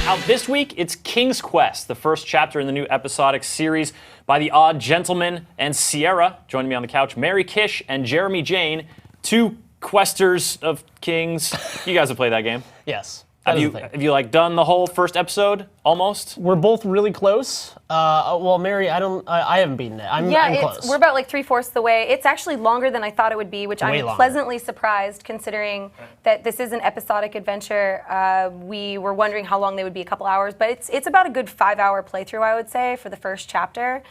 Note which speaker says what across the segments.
Speaker 1: Out this week, it's King's Quest, the first chapter in the new episodic series by The Odd Gentleman and Sierra. Joining me on the couch, Mary Kish and Jeremy Jane, two questers of kings. You guys have played that game.
Speaker 2: Yes.
Speaker 1: Have you done the whole first episode almost?
Speaker 2: We're both really close. Well, Mary, I haven't beaten it. I'm close.
Speaker 3: We're about like 3/4 the way. It's actually longer than I thought it would be, which
Speaker 2: Way
Speaker 3: I'm
Speaker 2: longer.
Speaker 3: pleasantly surprised considering that this is an episodic adventure. We were wondering how long they would be, a couple hours, but it's about a good 5-hour playthrough, I would say, for the first chapter.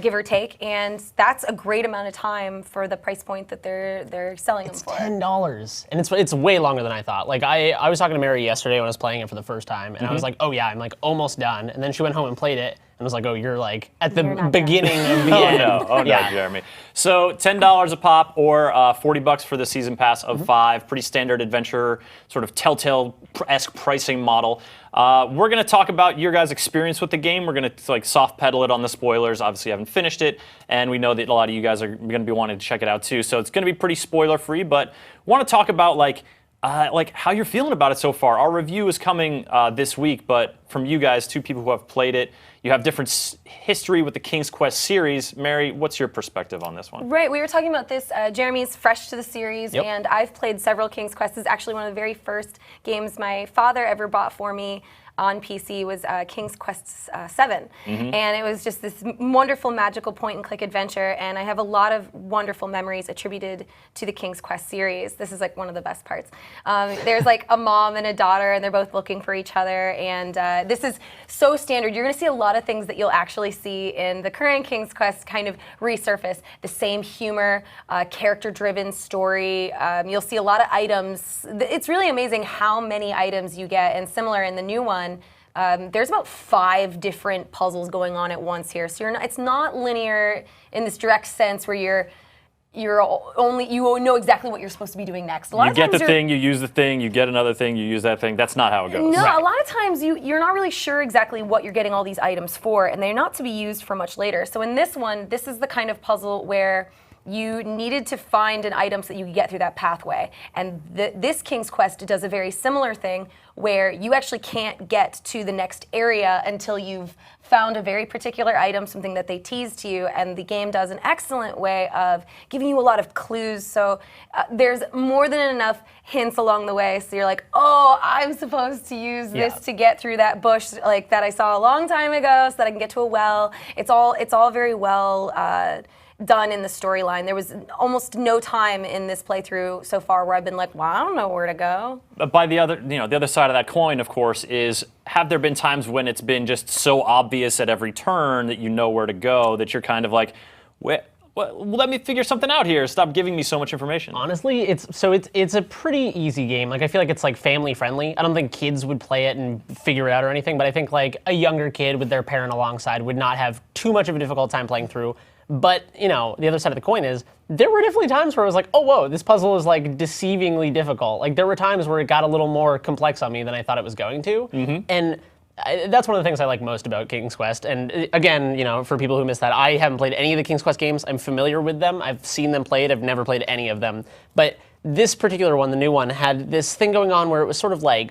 Speaker 3: Give or take, and that's a great amount of time for the price point that they're selling them for.
Speaker 2: It's $10, and it's way longer than I thought. Like I was talking to Mary yesterday when I was playing it for the first time, and I was like, oh yeah, I'm like almost done. And then she went home and played it, and was like, oh, you're like at the beginning of the end.
Speaker 1: Oh no, Jeremy. So $10 a pop, or $40 for the season pass of 5. Pretty standard adventure, sort of Telltale-esque pricing model. We're going to talk about your guys' experience with the game. We're going to soft pedal it on the spoilers. Obviously, you haven't finished it, and we know that a lot of you guys are going to be wanting to check it out too. So it's going to be pretty spoiler-free, but want to talk about like how you're feeling about it so far. Our review is coming this week, but from you guys, two people who have played it, you have different history with the King's Quest series. Mary, what's your perspective on this one?
Speaker 3: Right, we were talking about this. Jeremy's fresh to the series,
Speaker 1: Yep.
Speaker 3: and I've played several King's Quests. This is actually one of the very first games my father ever bought for me on PC was King's Quest 7. And it was just this wonderful, magical point-and-click adventure, and I have a lot of wonderful memories attributed to the King's Quest series. This is like one of the best parts. There's like a mom and a daughter, and they're both looking for each other, and this is so standard. You're going to see a lot of things that you'll actually see in the current King's Quest kind of resurface. The same humor, character-driven story. You'll see a lot of items. It's really amazing how many items you get, and similar in the new one, there's about 5 different puzzles going on at once here. So it's not linear in this direct sense where you know exactly what you're supposed to be doing next.
Speaker 1: You get the thing, you use the thing, you get another thing, you use that thing. That's not how it goes.
Speaker 3: No, a lot of times you're not really sure exactly what you're getting all these items for, and they're not to be used for much later. So in this one, this is the kind of puzzle where you needed to find an item so that you could get through that pathway. And this King's Quest does a very similar thing where you actually can't get to the next area until you've found a very particular item, something that they tease to you, and the game does an excellent way of giving you a lot of clues. So there's more than enough hints along the way, so you're like, oh, I'm supposed to use this to get through that bush like that I saw a long time ago so that I can get to a well. It's all very well done in the storyline. There was almost no time in this playthrough so far where I've been like, well, I don't know where to go.
Speaker 1: But by the other side of that coin, of course, is have there been times when it's been just so obvious at every turn that you know where to go that you're kind of like, let me figure something out here. Stop giving me so much information.
Speaker 2: Honestly, it's a pretty easy game. Like I feel like it's like family friendly. I don't think kids would play it and figure it out or anything, but I think like a younger kid with their parent alongside would not have too much of a difficult time playing through. But, the other side of the coin is, there were definitely times where I was like, oh, whoa, this puzzle is, like, deceivingly difficult. Like, there were times where it got a little more complex on me than I thought it was going to. And that's one of the things I like most about King's Quest. And, again, for people who missed that, I haven't played any of the King's Quest games. I'm familiar with them. I've seen them played. I've never played any of them. But this particular one, the new one, had this thing going on where it was sort of like,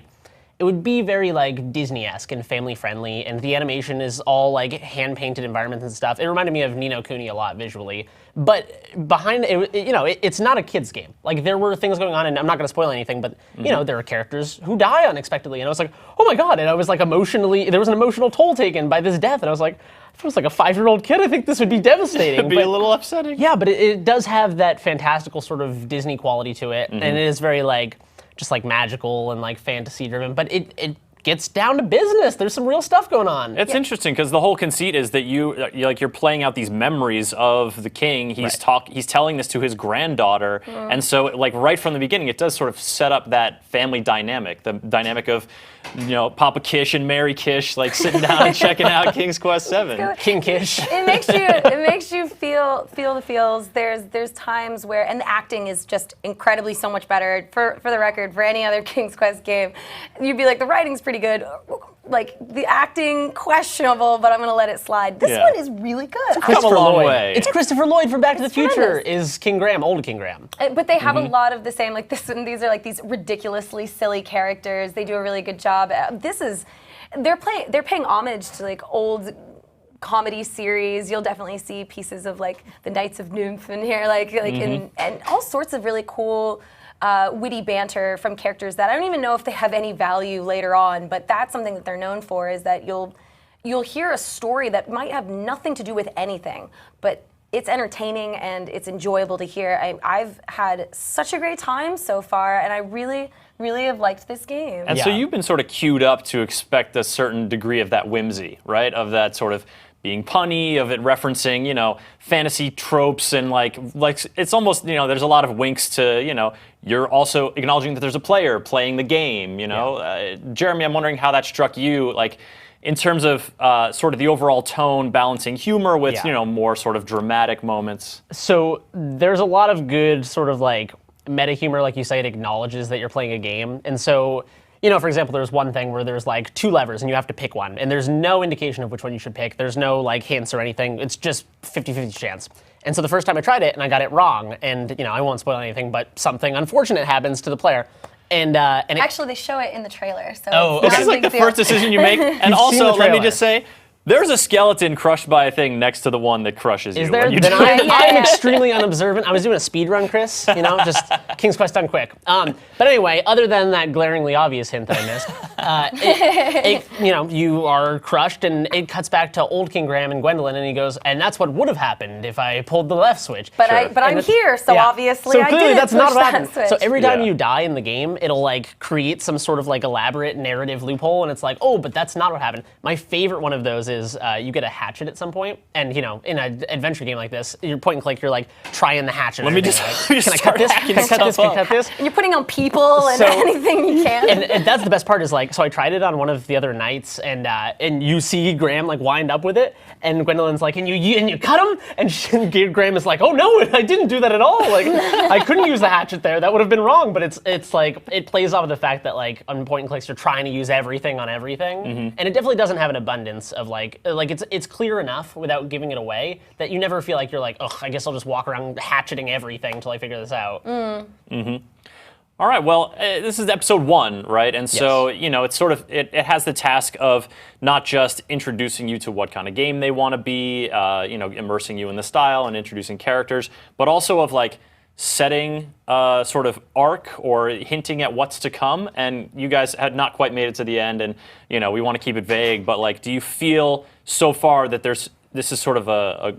Speaker 2: it would be very like Disney-esque and family-friendly, and the animation is all like hand-painted environments and stuff. It reminded me of Ni no Kuni a lot visually, but behind it, it's not a kid's game. Like there were things going on, and I'm not going to spoil anything, but there are characters who die unexpectedly, and I was like, oh my god! And I was like there was an emotional toll taken by this death, and I was like, if I was like a 5-year-old kid, I think this would be devastating.
Speaker 1: It'd be a little upsetting.
Speaker 2: Yeah, but it does have that fantastical sort of Disney quality to it, and it is very like just like magical and like fantasy driven, but it gets down to business. There's some real stuff going on.
Speaker 1: It's interesting because the whole conceit is that you're playing out these memories of the king. He's telling this to his granddaughter, and so like right from the beginning, it does sort of set up that family dynamic, the dynamic of Papa Kish and Mary Kish like sitting down and checking out King's Quest 7.
Speaker 2: King Kish.
Speaker 3: It makes you feel the feels. There's times where, and the acting is just incredibly so much better. For the record, for any other King's Quest game, you'd be like, the writing's pretty good. Like the acting questionable, but I'm gonna let it slide. This one is really good.
Speaker 1: Come a long way.
Speaker 2: It's Christopher Lloyd from Back to the Future is King Graham, old King Graham.
Speaker 3: But they have a lot of the same, like this, and these are like these ridiculously silly characters. They do a really good job. This is they're paying homage to like old comedy series. You'll definitely see pieces of like the Knights of Nymph in here, and all sorts of really cool witty banter from characters that I don't even know if they have any value later on, but that's something that they're known for, is that you'll hear a story that might have nothing to do with anything, but it's entertaining and it's enjoyable to hear. I've had such a great time so far, and I really, really have liked this game.
Speaker 1: And so you've been sort of queued up to expect a certain degree of that whimsy, right? Of that sort of being punny, of it referencing, fantasy tropes, and like it's almost, there's a lot of winks to, you're also acknowledging that there's a player playing the game, Jeremy, I'm wondering how that struck you, like, in terms of sort of the overall tone, balancing humor with, more sort of dramatic moments.
Speaker 2: So there's a lot of good sort of like meta humor, like you say, it acknowledges that you're playing a game. And so, for example, there's one thing where there's like 2 levers and you have to pick one, and there's no indication of which one you should pick. There's no like hints or anything. It's just 50-50 chance. And so the first time I tried it and I got it wrong, and I won't spoil anything, but something unfortunate happens to the player. And
Speaker 3: Actually, they show it in the trailer, so
Speaker 2: Oh,
Speaker 3: it's
Speaker 1: This
Speaker 3: not
Speaker 1: is
Speaker 3: a
Speaker 1: like the
Speaker 3: big deal.
Speaker 1: first decision you make. And
Speaker 2: seen
Speaker 1: also,
Speaker 2: the
Speaker 1: let me
Speaker 2: trailer.
Speaker 1: just say, there's a skeleton crushed by a thing next to the one that crushes you.
Speaker 2: is there?
Speaker 1: when you
Speaker 2: Then
Speaker 1: do it.
Speaker 2: I'm extremely unobservant. I was doing a speed run, Chris. Just King's Quest done quick. But anyway, other than that glaringly obvious hint that I missed, you are crushed, and it cuts back to old King Graham and Gwendolyn, and he goes, and that's what would have happened if I pulled the left switch.
Speaker 3: But
Speaker 1: Sure.
Speaker 3: I'm here, so obviously
Speaker 2: so
Speaker 3: I
Speaker 2: clearly
Speaker 3: didn't
Speaker 2: that's not
Speaker 3: push
Speaker 2: what
Speaker 3: that
Speaker 2: happened.
Speaker 3: switch.
Speaker 2: So every time
Speaker 1: Yeah.
Speaker 2: you die in the game, it'll like create some sort of like elaborate narrative loophole, and it's like, oh, but that's not what happened. My favorite one of those is you get a hatchet at some point, and in an adventure game like this, you're point and click, you're like trying the hatchet.
Speaker 1: Let
Speaker 2: and
Speaker 1: me
Speaker 2: everything,
Speaker 1: just-
Speaker 2: like,
Speaker 1: let me
Speaker 2: can I
Speaker 1: start
Speaker 2: cut this?
Speaker 1: hacking
Speaker 2: Can I cut this?
Speaker 1: stuff
Speaker 2: Can I cut this?
Speaker 3: And you're putting on people and
Speaker 2: So-
Speaker 3: anything you can.
Speaker 2: And that's the best part is like, so I tried it on one of the other nights, and you see Graham like wind up with it, and Gwendolyn's like, and you cut him, and Graham is like, oh no, I didn't do that at all. Like I couldn't use the hatchet there. That would have been wrong. But it's like it plays off of the fact that like on point and clicks you're trying to use everything on everything, and it definitely doesn't have an abundance of like it's clear enough without giving it away that you never feel like you're like, ugh, I guess I'll just walk around hatcheting everything until I figure this out.
Speaker 1: All right, well, this is episode 1, right? And so, it's sort of, it has the task of not just introducing you to what kind of game they want to be, immersing you in the style and introducing characters, but also of like setting a sort of arc or hinting at what's to come. And you guys had not quite made it to the end, and, we want to keep it vague, but like, do you feel so far that this is sort of a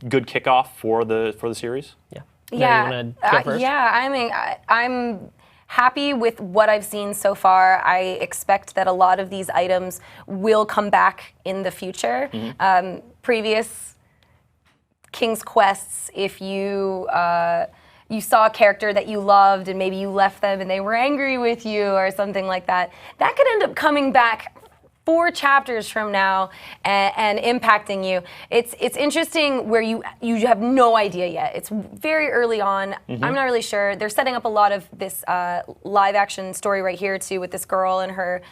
Speaker 1: good kickoff for the series?
Speaker 2: Yeah.
Speaker 3: Yeah,
Speaker 2: You want to go first?
Speaker 3: I mean, I'm happy with what I've seen so far. I expect that a lot of these items will come back in the future. Previous King's Quests, if you saw a character that you loved and maybe you left them and they were angry with you or something like that, that could end up coming back 4 chapters from now and impacting you. It's interesting where you have no idea yet. It's very early on. I'm not really sure. They're setting up a lot of this live action story right here too with this girl and her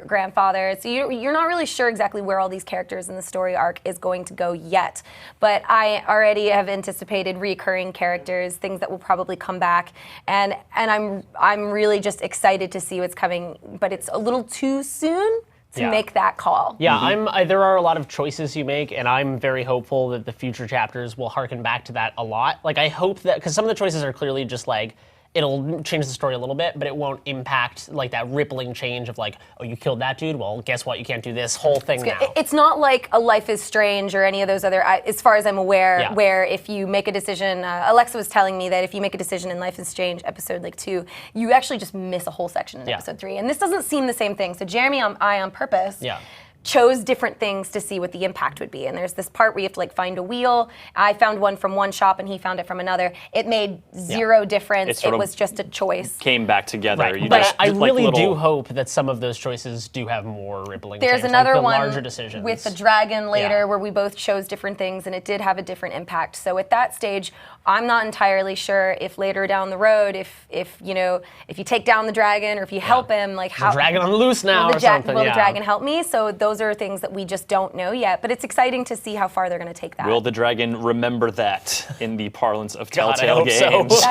Speaker 3: grandfather. So you're not really sure exactly where all these characters in the story arc is going to go yet. But I already have anticipated recurring characters, things that will probably come back, and I'm really just excited to see what's coming. But it's a little too soon to make that call.
Speaker 2: Yeah, there are a lot of choices you make, and I'm very hopeful that the future chapters will harken back to that a lot. Like, I hope that, because some of the choices are clearly just like, it'll change the story a little bit, but it won't impact like that rippling change of like, oh, you killed that dude? Well, guess what? You can't do this whole thing now.
Speaker 3: It's not like a Life is Strange or any of those other, as far as I'm aware, where if you make a decision, Alexa was telling me that if you make a decision in Life is Strange episode 2, you actually just miss a whole section in episode 3. And this doesn't seem the same thing. So Jeremy, I on purpose, chose different things to see what the impact would be. And there's this part where you have to like find a wheel. I found one from one shop and he found it from another. It made zero difference. It was just a choice.
Speaker 1: Came back together.
Speaker 2: Right. But I really do hope that some of those choices do have more rippling
Speaker 3: There's
Speaker 2: change,
Speaker 3: another
Speaker 2: like the
Speaker 3: one
Speaker 2: larger decisions.
Speaker 3: with the dragon later where we both chose different things and it did have a different impact. So at that stage, I'm not entirely sure if later down the road, if you take down the dragon or if you help him, like how
Speaker 2: Dragon on the loose now
Speaker 3: will
Speaker 2: or something.
Speaker 3: will the
Speaker 2: yeah.
Speaker 3: dragon help me? So those are things that we just don't know yet. But it's exciting to see how far they're going to take that.
Speaker 1: Will the dragon remember that in the parlance of
Speaker 2: God, I
Speaker 1: Telltale
Speaker 2: hope so.
Speaker 1: Games?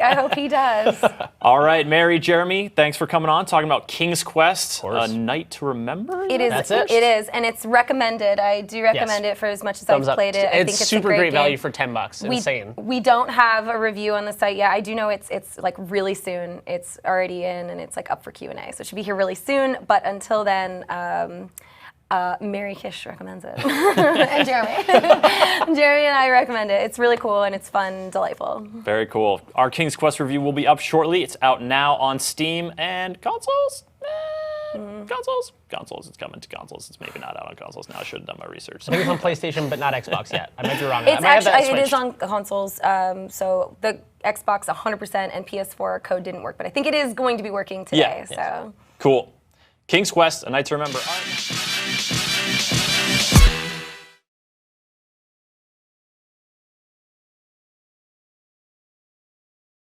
Speaker 3: I hope he does.
Speaker 1: All right, Mary, Jeremy, thanks for coming on, talking about King's Quest,
Speaker 2: course.
Speaker 1: A Night to Remember?
Speaker 3: It is.
Speaker 2: That's it.
Speaker 3: It is, and it's recommended. I do recommend it for as much as
Speaker 2: Thumbs
Speaker 3: I've
Speaker 2: up.
Speaker 3: played it. I
Speaker 2: It's
Speaker 3: think it's
Speaker 2: super
Speaker 3: a great
Speaker 2: great value
Speaker 3: game.
Speaker 2: for $10. Insane.
Speaker 3: We don't have a review on the site yet. I do know it's like really soon. It's already in and it's like up for Q&A, so it should be here really soon. But until then, Mary Kish recommends it, and Jeremy. Jeremy and I recommend it. It's really cool and it's fun, delightful.
Speaker 1: Very cool. Our King's Quest review will be up shortly. It's out now on Steam and consoles. Consoles. It's coming to consoles. It's maybe not out on consoles now. I should have done my research.
Speaker 2: I think it's on PlayStation, but not Xbox yet. I might be wrong.
Speaker 3: It's
Speaker 2: I might have that
Speaker 3: actually it is
Speaker 2: switched.
Speaker 3: on consoles. So the Xbox 100% and PS4 code didn't work, but I think it is going to be working today.
Speaker 1: Yeah.
Speaker 3: So
Speaker 1: Cool. King's Quest, A Night to Remember.